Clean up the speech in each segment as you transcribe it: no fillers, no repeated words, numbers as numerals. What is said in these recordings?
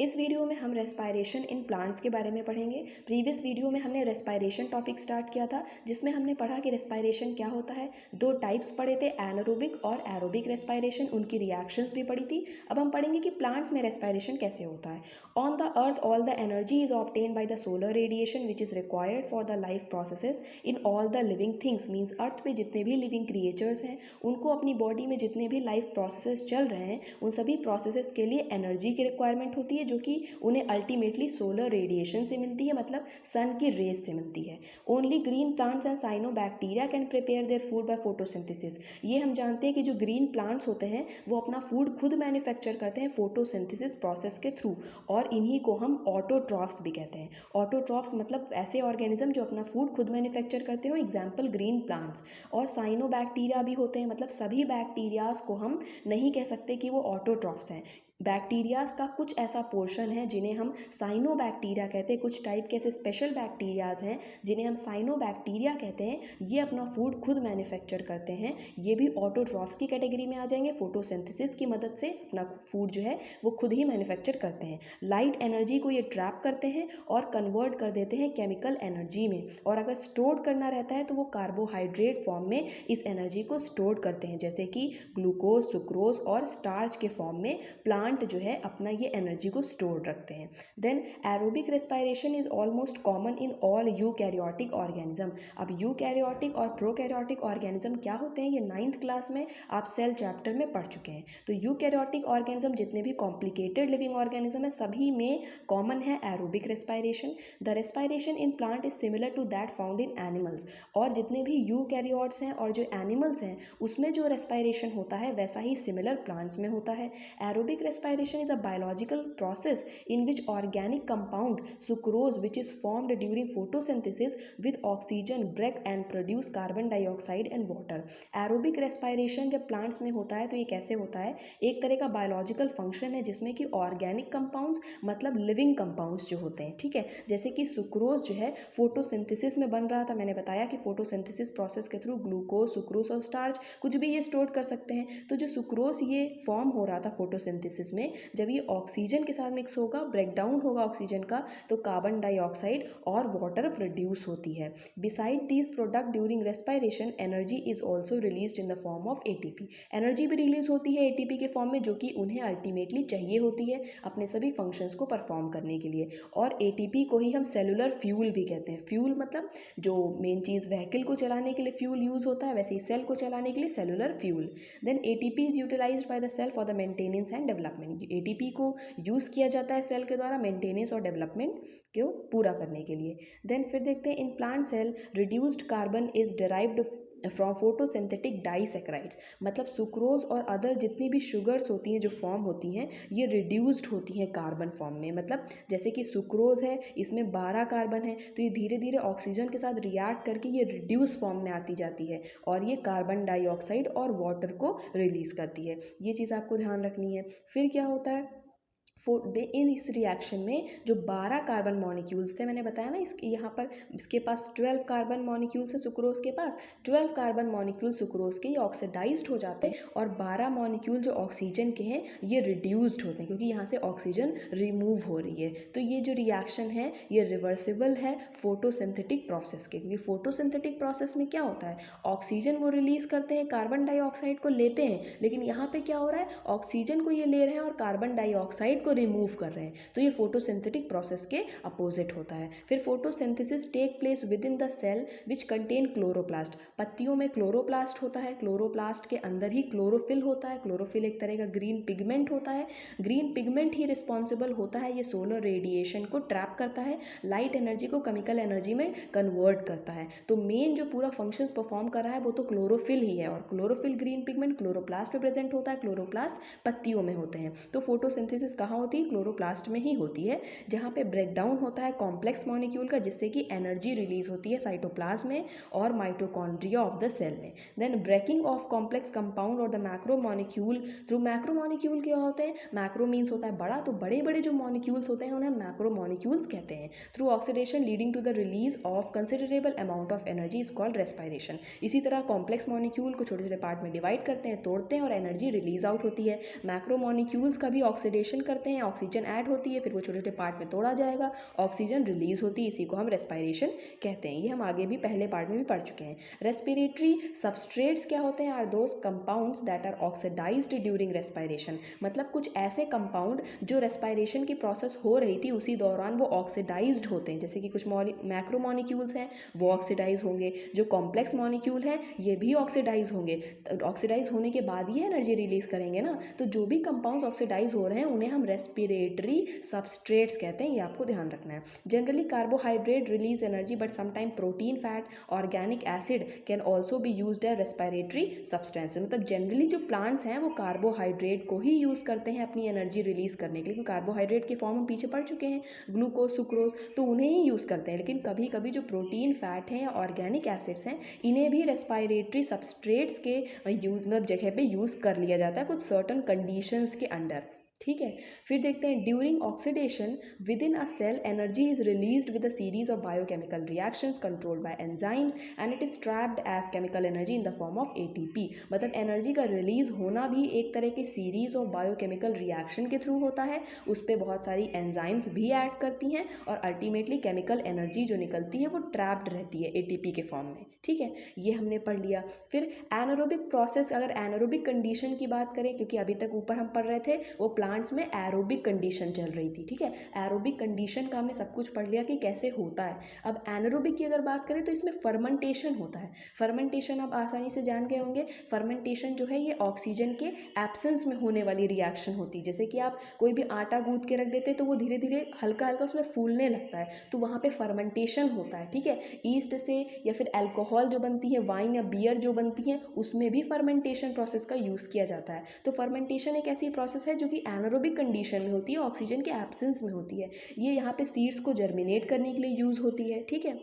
इस वीडियो में हम रेस्पायरेशन इन प्लांट्स के बारे में पढ़ेंगे। प्रीवियस वीडियो में हमने रेस्पायरेशन टॉपिक स्टार्ट किया था, जिसमें हमने पढ़ा कि रेस्पायरेशन क्या होता है। दो टाइप्स पढ़े थे, एनारोबिक और एरोबिक रेस्पायरेशन, उनकी रिएक्शंस भी पढ़ी थी। अब हम पढ़ेंगे कि प्लांट्स में रेस्पायरेशन कैसे होता है। On the earth all the energy is obtain by the solar radiation which is required for the life processes in all the living things. Means earth पे जितने भी लिविंग क्रिएचर्स हैं, उनको अपनी बॉडी में जितने भी लाइफ प्रोसेसेस चल रहे हैं, उन सभी प्रोसेसेस के लिए एनर्जी की रिक्वायरमेंट होती है, जो कि उन्हें अल्टीमेटली सोलर रेडिएशन से मिलती है, मतलब सन की रेज से मिलती है। Only green plants and cyanobacteria can prepare their food by photosynthesis. ये हम जानते हैं कि जो ग्रीन प्लांट्स होते हैं वो अपना फूड खुद मैन्युफैक्चर करते हैं फोटोसिंथेसिस प्रोसेस के थ्रू, और इन्हीं को हम ऑटोट्रॉफ्स भी कहते हैं। ऑटोट्रॉफ्स मतलब ऐसे ऑर्गेनिज्म जो अपना फूड खुद मैन्युफैक्चर करते हो, एग्जाम्पल ग्रीन प्लांट्स। और साइनोबैक्टीरिया भी होते हैं, मतलब सभी बैक्टीरियाज को हम नहीं कह सकते कि वो ऑटोट्रॉफ्स हैं। बैक्टीरियाज का कुछ ऐसा पोर्शन है जिन्हें हम साइनोबैक्टीरिया कहते हैं। कुछ टाइप के ऐसे स्पेशल बैक्टीरियाज हैं जिन्हें हम साइनोबैक्टीरिया कहते हैं। ये अपना फूड खुद मैन्युफैक्चर करते हैं। ये भी ऑटोट्रॉफ्स की कैटेगरी में आ जाएंगे। फोटोसिंथेसिस की मदद से अपना फूड जो है वो खुद ही मैन्युफैक्चर करते हैं। लाइट एनर्जी को ये ट्रैप करते हैं और कन्वर्ट कर देते हैं केमिकल एनर्जी में, और अगर स्टोर करना रहता है तो वो कार्बोहाइड्रेट फॉर्म में इस एनर्जी को स्टोर करते हैं, जैसे कि ग्लूकोज, सुक्रोज और स्टार्च के फॉर्म में प्लांट जो है अपना ये एनर्जी को स्टोर रखते हैं। Then aerobic respiration is almost common in all eukaryotic organism. अब यूकैरियोटिक और प्रोकैरियोटिक ऑर्गेनिज्म क्या होते हैं, ये 9th क्लास में आप सेल चैप्टर में पढ़ चुके हैं। तो यूकैरियोटिक ऑर्गेनिज्म जितने भी कॉम्प्लिकेटेड लिविंग ऑर्गेनिज्म है, सभी में कॉमन है aerobic respiration. The respiration in plant is similar to that found in animals. और जितने भी यूकैरियोट्स हैं और जो एनिमल्स हैं, उसमें जो रेस्पायरेशन होता है वैसा ही सिमिलर प्लांट्स में होता है। Aerobic respiration is a biological process in which organic compound sucrose, which is formed during photosynthesis with oxygen, break and produce carbon dioxide and water. Aerobic respiration जब प्लांट्स में होता है तो ये कैसे होता है, एक तरह का बायोलॉजिकल फंक्शन है जिसमें कि ऑर्गेनिक कंपाउंड्स मतलब लिविंग कंपाउंड्स जो होते हैं, ठीक है, जैसे कि सुक्रोज जो है फोटोसिंथेसिस में बन रहा था। मैंने बताया कि फोटोसिंथेसिस प्रोसेस के थ्रू ग्लूकोज, सुक्रोज और स्टार्च कुछ भी ये स्टोर कर सकते हैं। तो जो सुक्रोज ये फॉर्म हो रहा था फोटोसिंथेसिस में, जब ये ऑक्सीजन के साथ मिक्स होगा, ब्रेकडाउन होगा ऑक्सीजन का, तो कार्बन डाइऑक्साइड और वाटर प्रोड्यूस होती है। Beside these product during respiration energy is also release in the form of ATP. Energy भी रिलीज होती है एटीपी के फॉर्म में, जो कि उन्हें अल्टीमेटली चाहिए होती है अपने सभी फंक्शंस को परफॉर्म करने के लिए। और एटीपी को ही हम सेलुलर फ्यूल भी कहते हैं। फ्यूल मतलब जो मेन चीज़ व्हीकल को चलाने के लिए फ्यूल यूज़ होता है, वैसे ही सेल को चलाने के लिए cellular fuel. Then ATP is utilized by the cell for the maintenance and development. ATP को यूज़ किया जाता है सेल के द्वारा मेंटेनेंस और डेवलपमेंट को पूरा करने के लिए। देन फिर देखते हैं in plant cell reduced carbon is derived from photosynthetic disaccharides. मतलब सुक्रोज और अदर जितनी भी शुगर्स होती हैं जो फॉर्म होती हैं, ये रिड्यूस्ड होती हैं कार्बन फॉर्म में। मतलब जैसे कि सुक्रोज है, इसमें 12 कार्बन है, तो ये धीरे धीरे ऑक्सीजन के साथ रिएक्ट करके ये रिड्यूस फॉर्म में आती जाती है और ये कार्बन डाइऑक्साइड और वाटर को रिलीज़ करती है। ये चीज़ आपको ध्यान रखनी है। फिर क्या होता है, इन इस रिएक्शन में जो 12 कार्बन मॉलिक्यूल्स थे, मैंने बताया ना, यहाँ पर इसके पास 12 कार्बन मॉलिक्यूल्स है सुक्रोज के पास। 12 कार्बन मॉलिक्यूल सुक्रोज के ये ऑक्सीडाइज्ड हो जाते हैं और 12 मॉलिक्यूल जो ऑक्सीजन के हैं ये रिड्यूस्ड होते हैं, क्योंकि यहाँ से ऑक्सीजन रिमूव हो रही है। तो ये जो रिएक्शन है ये रिवर्सिबल है फोटोसिंथेटिक प्रोसेस के, क्योंकि फोटोसिंथेटिक प्रोसेस में क्या होता है, ऑक्सीजन वो रिलीज करते हैं, कार्बन डाइऑक्साइड को लेते हैं, लेकिन यहाँ पे क्या हो रहा है, ऑक्सीजन को ये ले रहे हैं और कार्बन डाइऑक्साइड रिमूव कर रहे हैं। तो ये फोटोसिंथेटिक प्रोसेस के अपोजिट होता है। फिर photosynthesis take place within the cell which contain chloroplast. पत्तियों में क्लोरोप्लास्ट होता है, क्लोरोप्लास्ट के अंदर ही क्लोरोफिल होता है। क्लोरोफिल एक तरह का ग्रीन पिगमेंट होता है। ग्रीन पिगमेंट ही रिस्पॉन्सिबल होता है, ये सोलर रेडिएशन को ट्रैप करता है, लाइट एनर्जी को केमिकल एनर्जी में कन्वर्ट करता है। तो मेन जो पूरा फंक्शन परफॉर्म कर रहा है वो तो क्लोरोफिल ही है, और क्लोरोफिल ग्रीन पिगमेंट क्लोरोप्लास्ट में प्रेजेंट होता है, क्लोरोप्लास्ट पत्तियों में होते हैं। तो फोटोसिंथेसिस कहाँ होती है, क्लोरोप्लास्ट में ही होती है, जहाँ पे ब्रेकडाउन होता है कॉम्प्लेक्स मॉलिक्यूल का, जिससे कि एनर्जी रिलीज होती है साइटोप्लाज्म में और माइटोकॉन्ड्रिया ऑफ द सेल में। Then breaking of complex compound और the macro molecule through. Macro molecule क्या होते हैं, मैक्रो मीन्स होता है बड़ा, तो बड़े बड़े जो मॉलिक्यूल्स होते हैं उन्हें मैक्रो मॉलिक्यूल्स कहते हैं। Through oxidation leading to the release of considerable amount of energy is called respiration. इसी तरह कॉम्प्लेक्स मॉलिक्यूल को छोटे छोटे पार्ट में डिवाइड करते हैं, तोड़ते हैं और एनर्जी रिलीज आउट होती है। मैक्रो मॉलिक्यूल्स का भी ऑक्सीडेशन करते करते हैं, ऑक्सीजन ऐड होती है, फिर वो छोटे छोटे पार्ट में तोड़ा जाएगा, ऑक्सीजन रिलीज होती है, इसी को हम रेस्पायरेशन कहते हैं। ये हम आगे भी पहले पार्ट में भी पढ़ चुके हैं। रेस्पिरेटरी सबस्ट्रेट्स क्या होते हैं? Are those compounds that are oxidized during respiration. मतलब कुछ ऐसे कंपाउंड जो रेस्पायरेशन की प्रोसेस हो रही थी उसी दौरान वो ऑक्सीडाइज्ड होते हैं, जैसे कि कुछ मैक्रो मॉलिक्यूल्स हैं वो ऑक्सीडाइज होंगे, जो कॉम्प्लेक्स मॉलिक्यूल हैं ये भी ऑक्सीडाइज होंगे। ऑक्सीडाइज होने के बाद ही एनर्जी रिलीज करेंगे ना, तो जो भी कंपाउंड्स ऑक्सीडाइज हो रहे हैं उन्हें हम रेस्पिरेटरी सबस्ट्रेट्स कहते हैं, ये आपको ध्यान रखना है। Generally carbohydrate release energy but sometime protein, fat, organic acid can also be used as respiratory substance. मतलब जनरली जो प्लांट्स हैं वो कार्बोहाइड्रेट को ही यूज़ करते हैं अपनी एनर्जी रिलीज करने के लिए, क्योंकि कार्बोहाइड्रेट के फॉर्म हम पीछे पढ़ चुके हैं, ग्लूकोज, सुक्रोज, तो उन्हें ही यूज़ करते हैं। लेकिन कभी कभी जो प्रोटीन, फैट हैं या ऑर्गेनिक एसिड्स हैं इन्हें भी रेस्पिरेटरी सबस्ट्रेट्स के मतलब जगह पे यूज़ कर लिया जाता है कुछ सर्टन कंडीशंस के अंडर। ठीक है, फिर देखते हैं during oxidation within a cell energy is released with a series of biochemical reactions controlled by enzymes and it is trapped as chemical energy in the form of ATP. मतलब energy का release होना भी एक तरह की series of biochemical reaction के through होता है, उस पर बहुत सारी एंजाइम्स भी ऐड करती हैं और अल्टीमेटली केमिकल एनर्जी जो निकलती है वो ट्रैप्ड रहती है एटीपी के फॉर्म में। ठीक है, ये हमने पढ़ लिया। फिर एनारोबिक प्रोसेस, अगर एनारोबिक कंडीशन की बात करें, क्योंकि अभी तक ऊपर हम पढ़ रहे थे वो प्लांट्स में एरोबिक कंडीशन चल रही थी। ठीक है, एरोबिक कंडीशन का हमने सब कुछ पढ़ लिया कि कैसे होता है। अब एनारोबिक की अगर बात करें तो इसमें फर्मेंटेशन होता है। फर्मेंटेशन आप आसानी से जान गए होंगे। फर्मेंटेशन जो है ये ऑक्सीजन के एब्सेंस में होने वाली रिएक्शन होती है। जैसे कि आप कोई भी आटा गूंथ के रख देते हैं तो वो धीरे धीरे हल्का हल्का उसमें फूलने लगता है, तो वहाँ पे फर्मेंटेशन होता है। ठीक है, ईस्ट से या फिर अल्कोहल जो बनती है, वाइन या बियर जो बनती है, उसमें भी फर्मेंटेशन प्रोसेस का यूज़ किया जाता है। तो फर्मेंटेशन एक ऐसी प्रोसेस है जो कि एनारोबिक कंडीशन में होती है, ऑक्सीजन के एब्सेंस में होती है। ये यहाँ पे सीड्स को जर्मिनेट करने के लिए यूज़ होती है। ठीक है,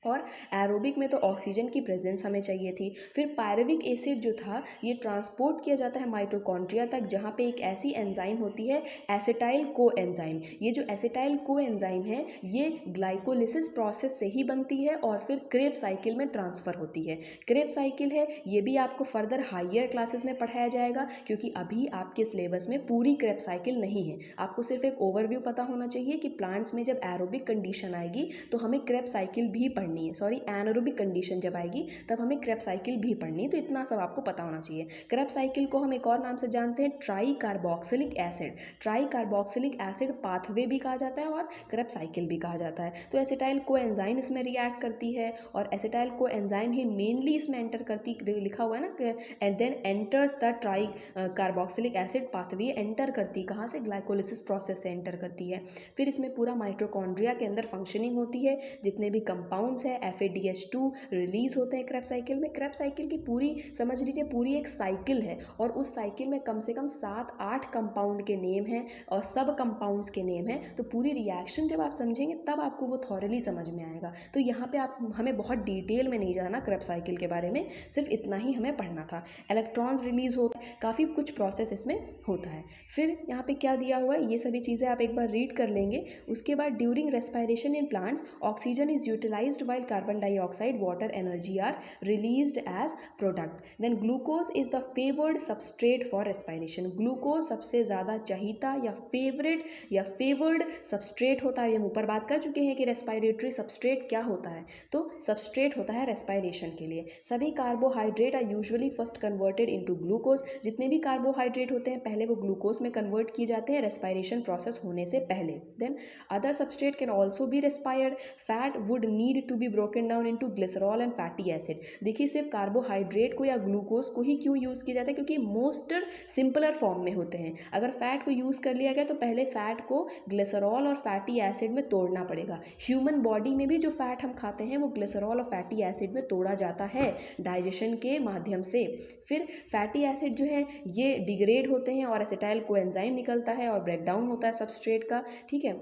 और एरोबिक में तो ऑक्सीजन की प्रेजेंस हमें चाहिए थी। फिर पायरुविक एसिड जो था ये ट्रांसपोर्ट किया जाता है माइटोकॉन्ड्रिया तक, जहाँ पे एक ऐसी एंजाइम होती है एसिटाइल को एंजाइम। ये जो एसिटाइल को एंजाइम है ये ग्लाइकोलिसिस प्रोसेस से ही बनती है और फिर क्रेब साइकिल में ट्रांसफ़र होती है। क्रेब साइकिल है ये भी आपको फर्दर हायर क्लासेस में पढ़ाया जाएगा, क्योंकि अभी आपके सिलेबस में पूरी क्रेब साइकिल नहीं है। आपको सिर्फ एक ओवरव्यू पता होना चाहिए कि प्लांट्स में जब एरोबिक कंडीशन आएगी तो हमें क्रेब साइकिल भी पढ़नी है, सॉरी एनारोबिक कंडीशन जब आएगी तब हमें क्रेब साइकिल भी पढ़नी है, तो इतना सब आपको पता होना चाहिए। क्रेब साइकिल को हम एक और नाम से जानते हैं try carboxylic acid. Try carboxylic acid pathway भी कहा जाता है और क्रेब साइकिल भी कहा जाता है। तो एसिटाइल को एंजाइम इसमें रिएक्ट करती है और एसिटाइल को एंजाइम ही मेनली इसमें एंटर करती, लिखा हुआ है ना, and then enters the tricarboxylic acid pathway, enter करती कहाँ से? ग्लाइकोलिसिस प्रोसेस से एंटर करती है। फिर इसमें पूरा माइटोकॉन्ड्रिया के अंदर फंक्शनिंग होती है, जितने भी कंपाउंड्स है FADH2 रिलीज होते हैं क्रेब साइकिल में। क्रेब साइकिल की पूरी समझ लीजिए पूरी एक साइकिल है और उस साइकिल में कम से कम 7-8 कंपाउंड के नेम हैं और सब कंपाउंड्स के नेम हैं। तो पूरी रिएक्शन जब आप समझेंगे तब आपको वो थॉरली समझ में आएगा। तो यहाँ पे आप हमें बहुत डिटेल में नहीं जाना क्रेब साइकिल के बारे में, सिर्फ इतना ही हमें पढ़ना था। इलेक्ट्रॉन्स रिलीज होता है, काफ़ी कुछ प्रोसेस इसमें होता है। फिर यहाँ पे क्या दिया हुआ है ये सभी चीज़ें आप एक बार रीड कर लेंगे। उसके बाद during respiration in plants oxygen is utilized while carbon dioxide, water, energy are released as product. Then glucose is the favored substrate for respiration. Glucose सबसे ज़्यादा चहीता या favored substrate होता है। हम ऊपर बात कर चुके हैं कि respiratory substrate क्या होता है, तो substrate होता है respiration के लिए। सभी carbohydrate are usually first converted into glucose. जितने भी कार्बोहाइड्रेट होते हैं पहले वो ग्लूकोज में कन्वर्ट किए जाते हैं रेस्पिरेशन प्रोसेस होने से पहले। Then other substrate can also be respired. Fat would need to be broken down into glycerol and fatty acid. देखिए सिर्फ कार्बोहाइड्रेट को या ग्लूकोज को ही क्यों यूज़ किया जाता है, क्योंकि मोस्ट सिंपलर फॉर्म में होते हैं। अगर फैट को यूज़ कर लिया गया तो पहले फैट को ग्लिसरॉल और फैटी एसिड में तोड़ना पड़ेगा। ह्यूमन बॉडी में भी जो फैट हम खाते हैं वो ग्लिसरॉल और फैटी एसिड में तोड़ा जाता है डाइजेशन के माध्यम से। फिर फैटी एसिड जो है ये डिग्रेड होते हैं और एसिटाइल कोएंजाइम निकलता है और ब्रेकडाउन होता है सबस्ट्रेट का। ठीक है,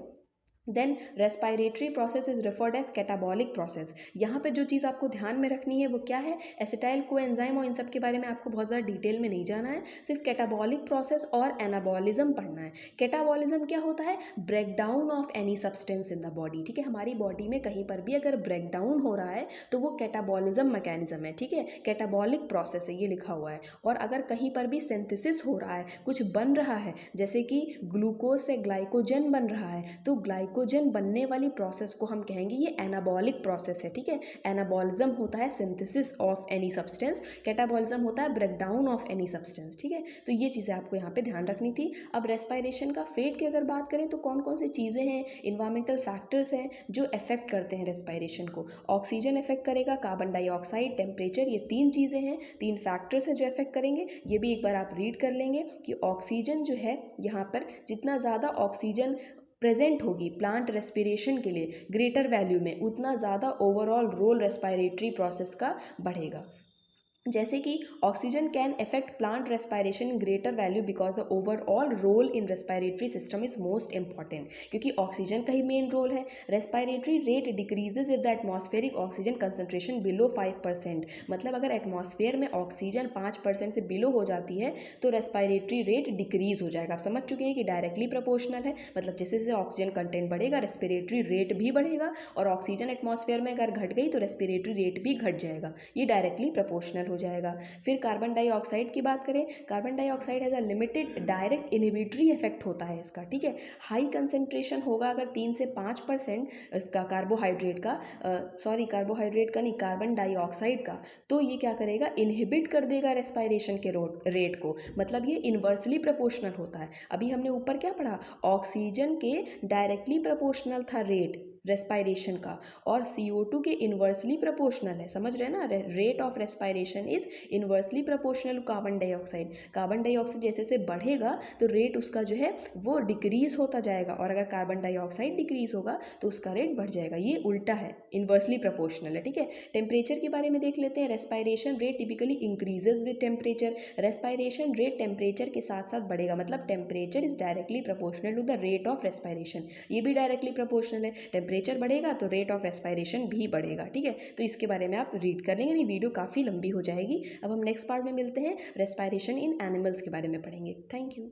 then respiratory process is referred as catabolic process. यहाँ पे जो चीज़ आपको ध्यान में रखनी है वो क्या है, एसिटाइल कोएंजाइम और इन सब के बारे में आपको बहुत ज़्यादा डिटेल में नहीं जाना है, सिर्फ कैटाबॉलिक प्रोसेस और एनाबॉलिज्म पढ़ना है। कैटाबॉलिज्म क्या होता है, breakdown of any substance in the body, ठीक है। हमारी बॉडी में कहीं पर भी अगर ब्रेकडाउन हो रहा है तो वो कैटाबॉलिज्म मैकेनिज्म है, ठीक है, कैटाबॉलिक प्रोसेस है, ये लिखा हुआ है। और अगर कहीं पर भी सिंथेसिस हो रहा है, कुछ बन रहा है, जैसे कि ग्लूकोज से ग्लाइकोजन बन रहा है, तो ग्लाइकोजन बनने वाली प्रोसेस को हम कहेंगे ये एनाबॉलिक प्रोसेस है, ठीक है। एनाबॉलिज्म होता है synthesis of any substance, catabolism होता है ब्रेकडाउन ऑफ एनी सब्सटेंस, ठीक है। तो ये चीज़ें आपको यहाँ पे ध्यान रखनी थी। अब रेस्पायरेशन का फेट की अगर बात करें तो कौन कौन सी चीज़ें हैं, इन्वायरमेंटल फैक्टर्स हैं जो अफेक्ट करते हैं रेस्पायरेशन को। ऑक्सीजन अफेक्ट करेगा, कार्बन डाइऑक्साइड, टेम्परेचर, ये 3 चीज़ें हैं, 3 फैक्टर्स हैं जो अफेक्ट करेंगे। ये भी एक बार आप रीड कर लेंगे कि ऑक्सीजन जो है यहाँ पर जितना ज़्यादा ऑक्सीजन प्रेजेंट होगी प्लांट रेस्पिरेशन के लिए ग्रेटर वैल्यू में, उतना ज़्यादा ओवरऑल रोल रेस्पायरेटरी प्रोसेस का बढ़ेगा। जैसे कि oxygen can affect plant respiration in greater value because the overall role in respiratory system is most important, क्योंकि ऑक्सीजन का ही मेन रोल है। Respiratory rate decreases if the atmospheric oxygen concentration below 5%, मतलब अगर एटमॉस्फेयर में oxygen 5% से below हो जाती है तो रेस्पायरेटरी रेट डिक्रीज हो जाएगा। आप समझ चुके हैं कि डायरेक्टली प्रोपोर्शनल है, मतलब जैसे जैसे ऑक्सीजन कंटेंट बढ़ेगा रेस्पिरेटरी रेट भी बढ़ेगा, और ऑक्सीजन एटमॉस्फेयर में अगर घट गई तो रेस्पिरेटरी रेट भी घट जाएगा, ये डायरेक्टली प्रोपोर्शनल हो जाएगा। फिर कार्बन डाइऑक्साइड की बात करें, carbon dioxide has a limited direct inhibitory effect होता है इसका, ठीक है। हाई कंसेंट्रेशन होगा अगर 3 से 5% इसका कार्बोहाइड्रेट का, कार्बोहाइड्रेट का नहीं, कार्बन डाइऑक्साइड का, तो ये क्या करेगा, इनहिबिट कर देगा रेस्पायरेशन के रेट को, मतलब ये इन्वर्सली प्रोपोर्शनल होता है। अभी हमने ऊपर क्या पढ़ा, ऑक्सीजन के डायरेक्टली प्रोपोर्शनल था रेट रेस्पायरेशन का, और CO2 के इन्वर्सली प्रोपोर्शनल है, समझ रहे हैं ना, rate of respiration is inversely proportional to carbon dioxide. Carbon dioxide जैसे जैसे बढ़ेगा तो रेट उसका जो है वो डिक्रीज होता जाएगा, और अगर कार्बन डाइऑक्साइड डिक्रीज होगा तो उसका रेट बढ़ जाएगा, ये उल्टा है, इन्वर्सली प्रोपोर्शनल है, ठीक है। टेम्परेचर के बारे में देख लेते हैं, respiration rate typically increases with temperature, respiration rate temperature के साथ साथ बढ़ेगा, मतलब temperature is directly proportional to the rate of respiration, ये भी डायरेक्टली प्रोपोर्शनल है। टेम्परेचर बढ़ेगा तो रेट ऑफ रेस्पायरेशन भी बढ़ेगा, ठीक है। तो इसके बारे में आप रीड कर लेंगे, नहीं वीडियो काफ़ी लंबी हो जाएगी। अब हम नेक्स्ट पार्ट में मिलते हैं, रेस्पायरेशन इन एनिमल्स के बारे में पढ़ेंगे। Thank you.